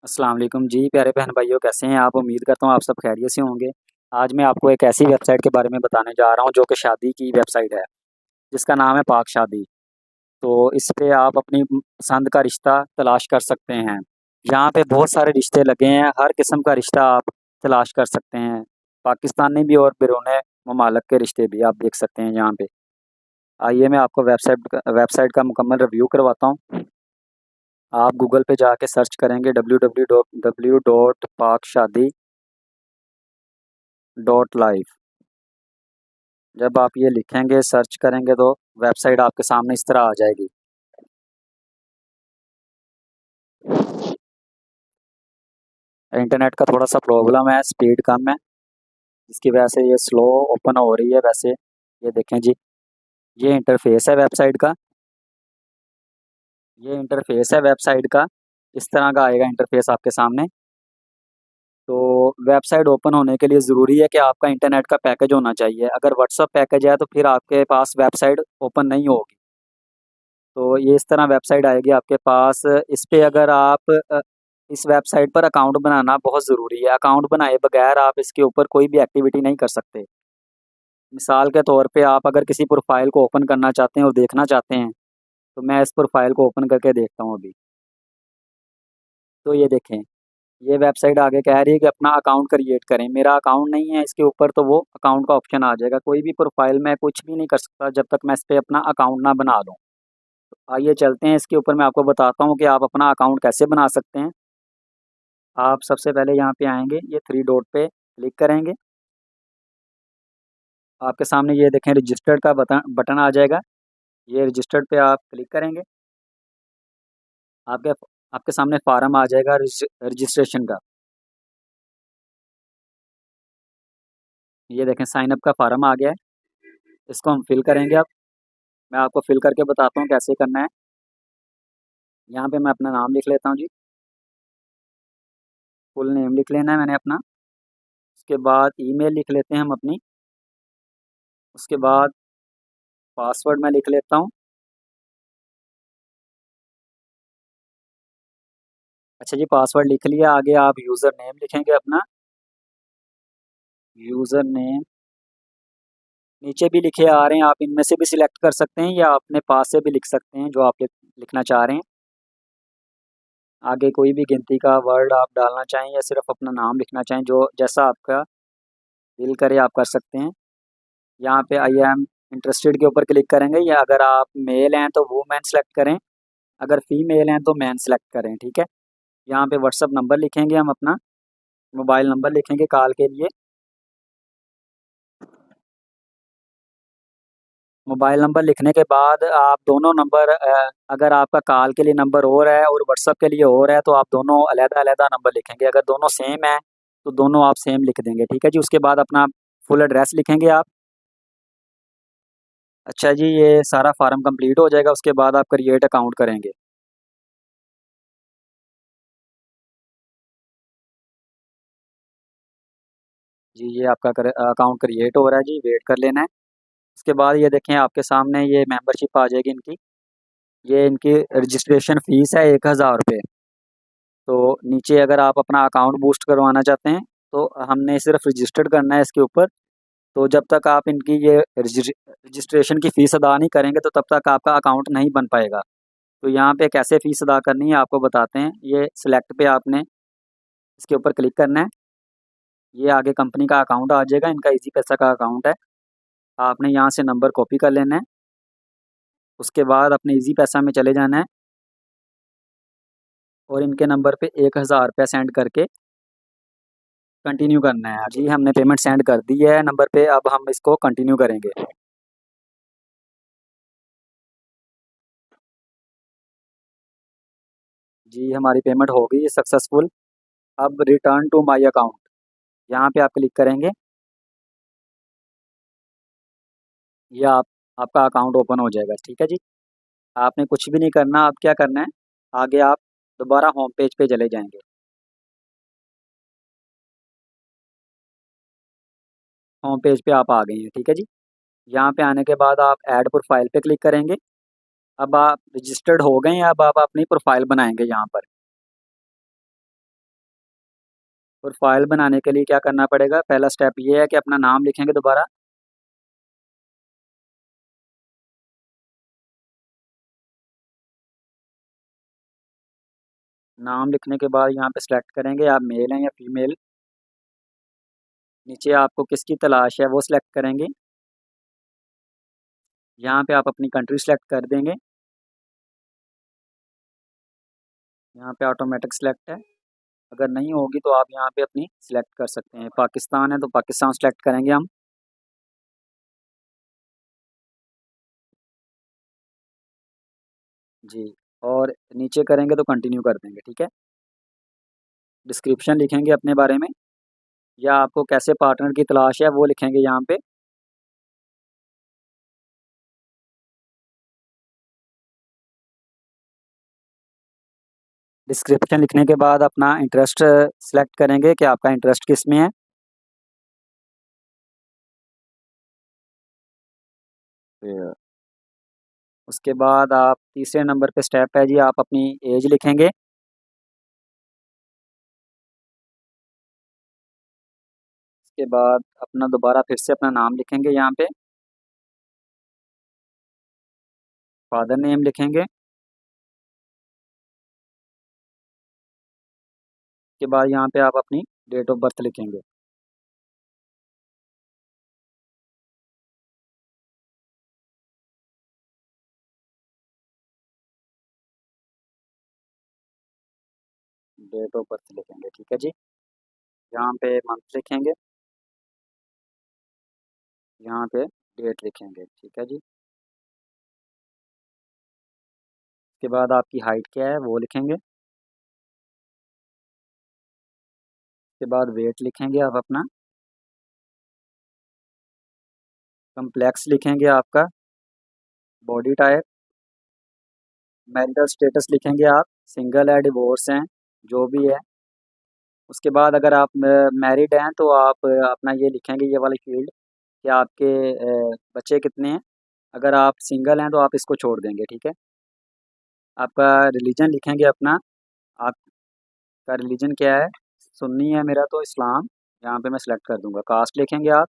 अस्सलाम वालेकुम जी प्यारे बहन भाइयों, कैसे हैं आप? उम्मीद करता हूँ आप सब खैरियत से होंगे। आज मैं आपको एक ऐसी वेबसाइट के बारे में बताने जा रहा हूँ जो कि शादी की वेबसाइट है, जिसका नाम है पाक शादी। तो इस पे आप अपनी पसंद का रिश्ता तलाश कर सकते हैं। यहाँ पे बहुत सारे रिश्ते लगे हैं, हर किस्म का रिश्ता आप तलाश कर सकते हैं। पाकिस्तानी भी और बैरून ममालिक के रिश्ते भी आप देख सकते हैं यहाँ पे। आइए मैं आपको वेबसाइट का मुकम्मल रिव्यू करवाता हूँ। आप गूगल पे जाके सर्च करेंगे www.pakshadi.live। जब आप ये लिखेंगे, सर्च करेंगे, तो वेबसाइट आपके सामने इस तरह आ जाएगी। इंटरनेट का थोड़ा सा प्रॉब्लम है, स्पीड कम है, जिसकी वजह से ये स्लो ओपन हो रही है। वैसे ये देखें जी, ये इंटरफेस है वेबसाइट का। ये इंटरफेस है वेबसाइट का, इस तरह का आएगा इंटरफेस आपके सामने। तो वेबसाइट ओपन होने के लिए ज़रूरी है कि आपका इंटरनेट का पैकेज होना चाहिए। अगर व्हाट्सअप पैकेज है तो फिर आपके पास वेबसाइट ओपन नहीं होगी। तो ये इस तरह वेबसाइट आएगी आपके पास। इस पे अगर आप इस वेबसाइट पर अकाउंट बनाना बहुत ज़रूरी है। अकाउंट बनाए बगैर आप इसके ऊपर कोई भी एक्टिविटी नहीं कर सकते। मिसाल के तौर पे आप अगर किसी प्रोफाइल को ओपन करना चाहते हैं और देखना चाहते हैं, तो मैं इस प्रोफाइल को ओपन करके देखता हूँ अभी। तो ये देखें, ये वेबसाइट आगे कह रही है कि अपना अकाउंट क्रिएट करें। मेरा अकाउंट नहीं है इसके ऊपर, तो वो अकाउंट का ऑप्शन आ जाएगा। कोई भी प्रोफाइल मैं कुछ भी नहीं कर सकता जब तक मैं इस पर अपना अकाउंट ना बना लूँ। आइए चलते हैं इसके ऊपर, मैं आपको बताता हूँ कि आप अपना अकाउंट कैसे बना सकते हैं। आप सबसे पहले यहाँ पे आएंगे, ये थ्री डॉट पे क्लिक करेंगे। आपके सामने ये देखें रजिस्टर्ड का बटन बटन आ जाएगा। ये रजिस्टर्ड पे आप क्लिक करेंगे। आपके आपके सामने फार्म आ जाएगा रजिस्ट्रेशन का। ये देखें साइन अप का फार्म आ गया है, इसको हम फिल करेंगे। अब मैं आपको फिल करके बताता हूँ कैसे करना है। यहाँ पे मैं अपना नाम लिख लेता हूँ जी। फुल नेम लिख लेना है मैंने अपना। उसके बाद ईमेल लिख लेते हैं हम अपनी। उसके बाद पासवर्ड मैं लिख लेता हूँ। अच्छा जी, पासवर्ड लिख लिया। आगे आप यूज़र नेम लिखेंगे अपना। यूज़र नेम नीचे भी लिखे आ रहे हैं, आप इनमें से भी सिलेक्ट कर सकते हैं या अपने पास से भी लिख सकते हैं जो आप लिखना चाह रहे हैं। आगे कोई भी गिनती का वर्ड आप डालना चाहें या सिर्फ अपना नाम लिखना चाहें, जो जैसा आपका दिल करे आप कर सकते हैं। यहाँ पे आई एम इंटरेस्टेड के ऊपर क्लिक करेंगे, या अगर आप मेल हैं तो वुमेन सेलेक्ट करें, अगर फीमेल हैं तो मैन सेलेक्ट करें। ठीक है। यहाँ पे व्हाट्सअप नंबर लिखेंगे हम अपना, मोबाइल नंबर लिखेंगे कॉल के लिए। मोबाइल नंबर लिखने के बाद आप दोनों नंबर, अगर आपका कॉल के लिए नंबर और है और व्हाट्सअप के लिए और है, तो आप दोनों अलग-अलग नंबर लिखेंगे। अगर दोनों सेम है तो दोनों आप सेम लिख देंगे। ठीक है जी। उसके बाद अपना फुल एड्रेस लिखेंगे आप। अच्छा जी, ये सारा फार्म कंप्लीट हो जाएगा, उसके बाद आप क्रिएट अकाउंट करेंगे। जी, ये आपका अकाउंट क्रिएट हो रहा है जी, वेट कर लेना है। उसके बाद ये देखें आपके सामने ये मेंबरशिप आ जाएगी इनकी। ये इनकी रजिस्ट्रेशन फ़ीस है 1000 रुपये। तो नीचे अगर आप अपना अकाउंट बूस्ट करवाना चाहते हैं, तो हमने सिर्फ रजिस्टर्ड करना है इसके ऊपर। तो जब तक आप इनकी ये रजिस्ट्रेशन की फ़ीस अदा नहीं करेंगे, तो तब तक आपका अकाउंट नहीं बन पाएगा। तो यहाँ पे कैसे फ़ीस अदा करनी है आपको बताते हैं। ये सिलेक्ट पे आपने इसके ऊपर क्लिक करना है। ये आगे कंपनी का अकाउंट आ जाएगा, इनका इजी पैसा का अकाउंट है। आपने यहाँ से नंबर कॉपी कर लेना है। उसके बाद अपने इजी पैसा में चले जाना है और इनके नंबर पे 1000 रुपया सेंड करके कंटिन्यू करना है। जी, हमने पेमेंट सेंड कर दी है नंबर पे, अब हम इसको कंटिन्यू करेंगे। जी, हमारी पेमेंट हो गई है सक्सेसफुल। अब रिटर्न टू माय अकाउंट, यहाँ पे आप क्लिक करेंगे। या आपका अकाउंट ओपन हो जाएगा। ठीक है जी। आपने कुछ भी नहीं करना, आप क्या करना है, आगे आप दोबारा होम पेज पे चले जाएंगे। होम पेज पे आप आ गए हैं। ठीक है जी। यहाँ पे आने के बाद आप ऐड प्रोफाइल पे क्लिक करेंगे। अब आप रजिस्टर्ड हो गए हैं, अब आप अपनी प्रोफाइल बनाएंगे यहाँ पर। प्रोफाइल बनाने के लिए क्या करना पड़ेगा, पहला स्टेप ये है कि अपना नाम लिखेंगे दोबारा। नाम लिखने के बाद यहाँ पे सिलेक्ट करेंगे आप मेल हैं या फीमेल। नीचे आपको किसकी तलाश है वो सिलेक्ट करेंगे। यहाँ पे आप अपनी कंट्री सेलेक्ट कर देंगे। यहाँ पे ऑटोमेटिक सिलेक्ट है। अगर नहीं होगी तो आप यहाँ पे अपनी सिलेक्ट कर सकते हैं। पाकिस्तान है तो पाकिस्तान सेलेक्ट करेंगे हम। जी। और नीचे करेंगे तो कंटिन्यू कर देंगे, ठीक है। डिस्क्रिप्शन लिखेंगे अपने बारे में, या आपको कैसे पार्टनर की तलाश है वो लिखेंगे यहाँ पे। डिस्क्रिप्शन लिखने के बाद अपना इंटरेस्ट सेलेक्ट करेंगे कि आपका इंटरेस्ट किस में है। फिर उसके बाद आप तीसरे नंबर पे स्टेप है जी, आप अपनी एज लिखेंगे। उसके बाद अपना दोबारा फिर से अपना नाम लिखेंगे यहाँ पे। फादर नेम लिखेंगे। उसके बाद यहाँ पे आप अपनी डेट ऑफ बर्थ लिखेंगे। डेट ऑफ बर्थ लिखेंगे, ठीक है जी। यहाँ पे मंथ लिखेंगे। यहाँ पे डेट लिखेंगे, ठीक है जी। उसके बाद आपकी हाइट क्या है वो लिखेंगे। उसके बाद वेट लिखेंगे आप अपना। कम्प्लेक्स लिखेंगे आपका। Body type. मैरिटल स्टेटस लिखेंगे आप, सिंगल है डिवोर्स हैं, जो भी है। उसके बाद अगर आप मैरिड हैं तो आप अपना ये लिखेंगे, ये वाली फील्ड, कि आपके बच्चे कितने हैं। अगर आप सिंगल हैं तो आप इसको छोड़ देंगे, ठीक है। आपका रिलीजन लिखेंगे अपना। आपका रिलीजन क्या है। सुन्नी है मेरा तो इस्लाम, यहाँ पे मैं सिलेक्ट कर दूंगा। कास्ट लिखेंगे आप,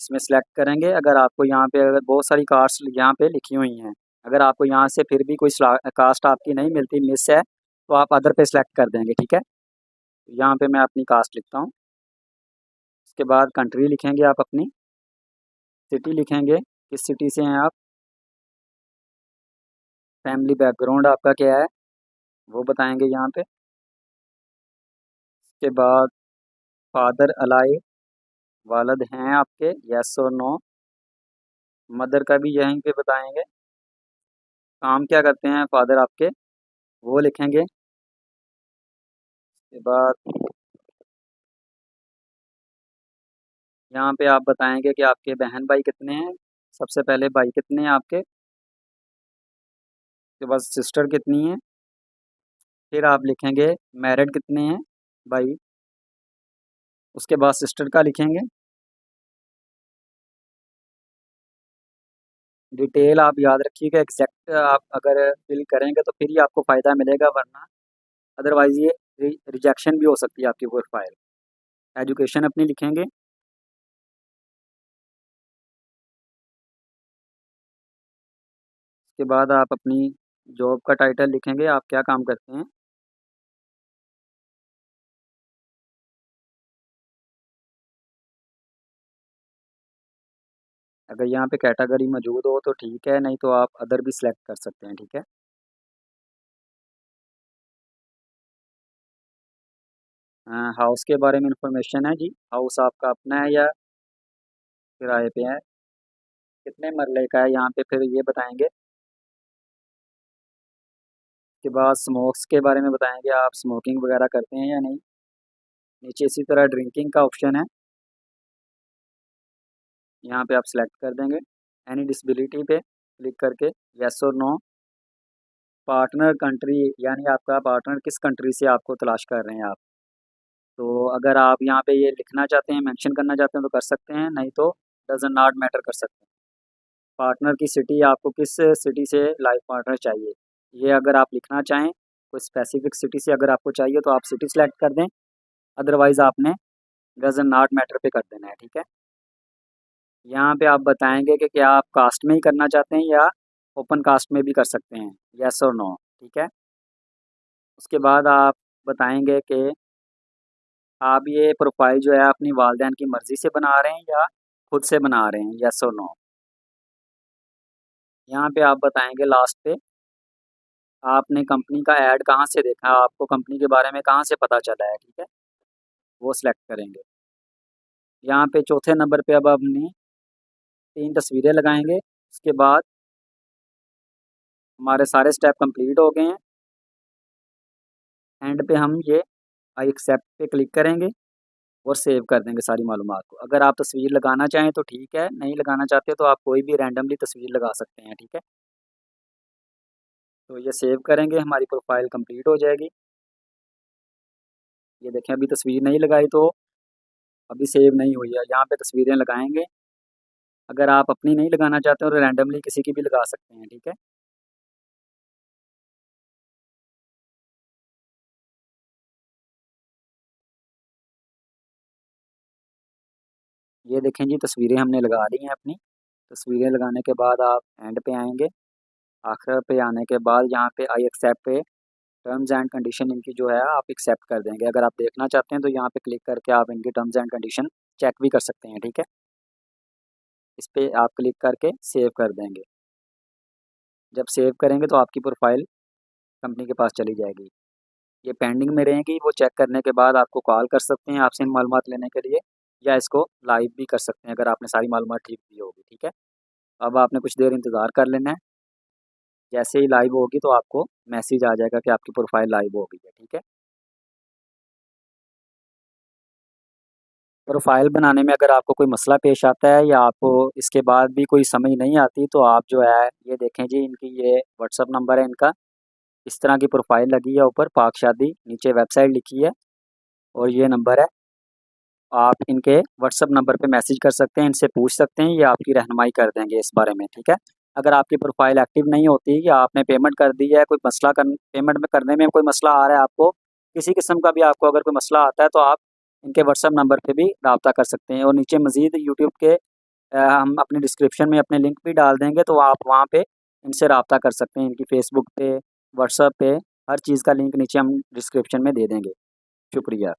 इसमें सेलेक्ट करेंगे। अगर आपको यहाँ पे अगर बहुत सारी कास्ट यहाँ पे लिखी हुई हैं, अगर आपको यहाँ से फिर भी कोई कास्ट आपकी नहीं मिलती, मिस है, तो आप अदर पे सिलेक्ट कर देंगे, ठीक है। यहाँ पे मैं अपनी कास्ट लिखता हूँ। उसके बाद कंट्री लिखेंगे आप अपनी। सिटी लिखेंगे, किस सिटी से हैं आप। फैमिली बैकग्राउंड आपका क्या है वो बताएंगे यहाँ पे। उसके बाद फादर अलाइव, वालिद हैं आपके, यस और नो। मदर का भी यहीं पे बताएंगे। काम क्या करते हैं फादर आपके वो लिखेंगे। उसके बाद यहाँ पे आप बताएंगे कि आपके बहन भाई कितने हैं। सबसे पहले भाई कितने हैं आपके। उसके बाद सिस्टर कितनी है। फिर आप लिखेंगे मैरिड कितने हैं भाई। उसके बाद सिस्टर का लिखेंगे। डिटेल आप याद रखिएगा, एग्जैक्ट आप अगर फिल करेंगे तो फिर ही आपको फ़ायदा मिलेगा, वरना अदरवाइज़ ये रिजेक्शन भी हो सकती है आपकी प्रोफाइल। एजुकेशन अपनी लिखेंगे। उसके बाद आप अपनी जॉब का टाइटल लिखेंगे, आप क्या काम करते हैं। अगर यहाँ पे कैटेगरी मौजूद हो तो ठीक है, नहीं तो आप अदर भी सिलेक्ट कर सकते हैं, ठीक है। हाउस के बारे में इंफॉर्मेशन है जी, हाउस आपका अपना है या किराए पे है, कितने मरले का है यहाँ पे फिर ये बताएंगे। उसके बाद स्मोक्स के बारे में बताएंगे, आप स्मोकिंग वगैरह करते हैं या नहीं। नीचे इसी तरह ड्रिंकिंग का ऑप्शन है, यहाँ पे आप सिलेक्ट कर देंगे। एनी डिसेबिलिटी पे क्लिक करके यस और नो। पार्टनर कंट्री, यानी आपका पार्टनर किस कंट्री से आपको तलाश कर रहे हैं आप। तो अगर आप यहाँ पे ये लिखना चाहते हैं, मेंशन करना चाहते हैं तो कर सकते हैं, नहीं तो डजन नॉट मैटर कर सकते हैं। पार्टनर की सिटी, आपको किस सिटी से लाइफ पार्टनर चाहिए, ये अगर आप लिखना चाहें, कोई स्पेसिफिक सिटी से अगर आपको चाहिए तो आप सिटी सेलेक्ट कर दें। अदरवाइज़ आपने डज़न नॉट मैटर पे कर देना है, ठीक है। यहाँ पे आप बताएंगे कि क्या आप कास्ट में ही करना चाहते हैं या ओपन कास्ट में भी कर सकते हैं, येस और नो, ठीक है। उसके बाद आप बताएंगे कि आप ये प्रोफाइल जो है अपनी वालदैन की मर्ज़ी से बना रहे हैं या खुद से बना रहे हैं, येस और नो। यहाँ पे आप बताएंगे लास्ट पे आपने कंपनी का ऐड कहाँ से देखा, आपको कंपनी के बारे में कहाँ से पता चला है, ठीक है, वो सिलेक्ट करेंगे। यहाँ पे चौथे नंबर पे अब अपनी 3 तस्वीरें लगाएंगे। उसके बाद हमारे सारे स्टेप कंप्लीट हो गए हैं। एंड पे हम ये आई एक्सेप्ट पे क्लिक करेंगे और सेव कर देंगे सारी मालूमात को। अगर आप तस्वीर लगाना चाहें तो ठीक है, नहीं लगाना चाहते तो आप कोई भी रैंडमली तस्वीर लगा सकते हैं, ठीक है। तो ये सेव करेंगे, हमारी प्रोफाइल कंप्लीट हो जाएगी। ये देखें अभी तस्वीर नहीं लगाई तो अभी सेव नहीं हुई है। यहाँ पे तस्वीरें लगाएंगे। अगर आप अपनी नहीं लगाना चाहते हो तो रैंडमली किसी की भी लगा सकते हैं, ठीक है। ये देखें जी तस्वीरें हमने लगा ली हैं अपनी। तस्वीरें लगाने के बाद आप एंड पे आएंगे। आखिर पे आने के बाद यहाँ पे आई एक्सेप्ट पे टर्म्स एंड कंडीशन इनकी जो है आप एक्सेप्ट कर देंगे। अगर आप देखना चाहते हैं तो यहाँ पे क्लिक करके आप इनकी टर्म्स एंड कंडीशन चेक भी कर सकते हैं, ठीक है। इस पर आप क्लिक करके सेव कर देंगे। जब सेव करेंगे तो आपकी प्रोफाइल कंपनी के पास चली जाएगी। ये पेंडिंग में रहेगी, वो चेक करने के बाद आपको कॉल कर सकते हैं आपसे इन मालूमात लेने के लिए, या इसको लाइव भी कर सकते हैं अगर आपने सारी मालूमात ठीक दी होगी, ठीक है। अब आपने कुछ देर इंतज़ार कर लेना है। जैसे ही लाइव होगी तो आपको मैसेज आ जाएगा कि आपकी प्रोफाइल लाइव हो गई है, ठीक है। प्रोफाइल बनाने में अगर आपको कोई मसला पेश आता है या आपको इसके बाद भी कोई समझ नहीं आती तो आप जो है ये देखें जी इनकी ये व्हाट्सअप नंबर है इनका। इस तरह की प्रोफाइल लगी है ऊपर पाक शादी, नीचे वेबसाइट लिखी है और ये नंबर है। आप इनके व्हाट्सअप नंबर पे मैसेज कर सकते हैं, इनसे पूछ सकते हैं, ये आपकी रहनुमाई कर देंगे इस बारे में, ठीक है। अगर आपकी प्रोफाइल एक्टिव नहीं होती या आपने पेमेंट कर दी है, कोई मसला पेमेंट में करने में कोई मसला आ रहा है आपको, किसी किस्म का भी आपको अगर कोई मसला आता है तो आप इनके व्हाट्सअप नंबर पे भी रब्ता कर सकते हैं। और नीचे मज़ीद यूट्यूब के हम अपने डिस्क्रिप्शन में अपने लिंक भी डाल देंगे तो आप वहाँ पे इनसे रब्ता कर सकते हैं। इनकी फेसबुक पे, व्हाट्सअप पे, हर चीज़ का लिंक नीचे हम डिस्क्रिप्शन में दे देंगे। शुक्रिया।